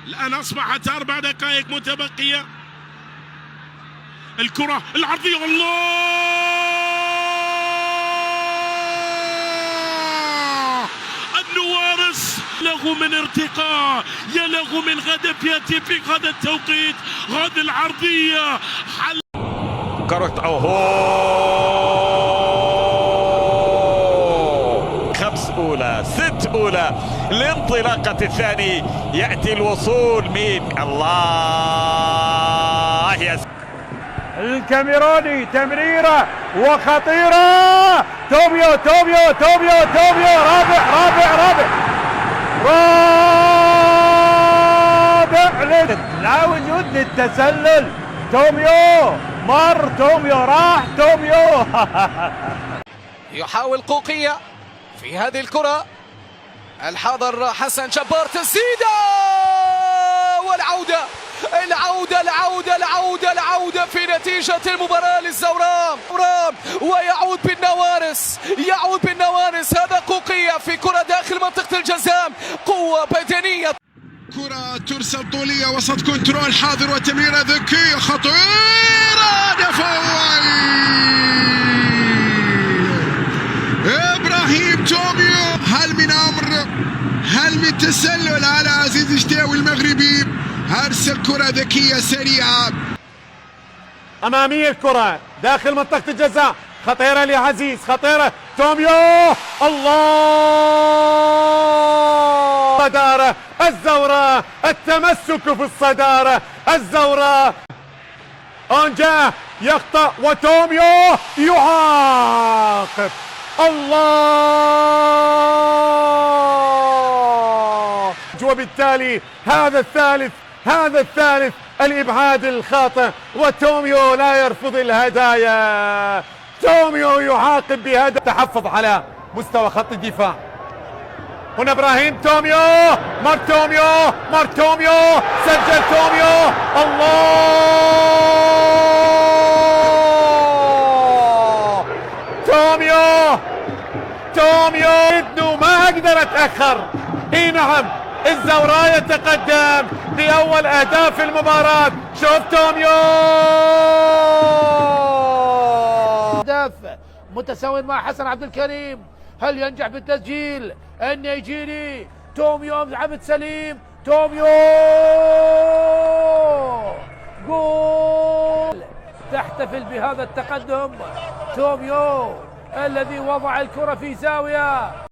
الآن أصبحت 4 دقائق متبقية. الكرة العرضية، الله! النوارس يلغو من ارتقاء، يلغو من هدف يأتي في هذا التوقيت، هذه العرضية حل كرة خمس أولى 6 أولى الانطلاقة الثاني، يأتي الوصول مين؟ الله يا الكاميروني، تمريرة وخطيرة، توميو توميو توميو توميو، رابع لا وجود للتسلل. توميو مر، توميو راح، توميو يحاول قوقية في هذه الكرة. الحاضر حسن جبار، تسديدة والعودة، العودة في نتيجة المباراة للزورام، ويعود بالنوارس، هذا قوقية في كرة داخل منطقة الجزاء، قوة بدنية. كرة ترسل طولية وسط كنترول حاضر وتمريرة ذكية خطيرة، دفاعي إبراهيم توميو. هل من تسلل على عزيز الشتاوي المغربي، أرسل كرة ذكية سريعة أمامية، الكرة داخل منطقة الجزاء، خطيرة لعزيز، خطيرة توميو، الله! صدارة الزوراء، التمسك في الصدارة الزوراء. أونجا يخطأ وتوميو يعاقب، الله! وبالتالي هذا الثالث الإبعاد الخاطئ، وتوميو لا يرفض الهدايا. توميو يعاقب بهدف. تحفظ على مستوى خط الدفاع. هنا إبراهيم توميو، مر توميو، سجل توميو، الله! توميو إنه ما أقدر أتأخر. إي نعم، الزوراء يتقدم بأول أهداف المباراة. شوف توميو، هدف متساوي مع حسن عبد الكريم، هل ينجح بالتسجيل؟ النيجيري توميو، عبد سليم، توميو جول. تحتفل بهذا التقدم توميو الذي وضع الكرة في زاوية.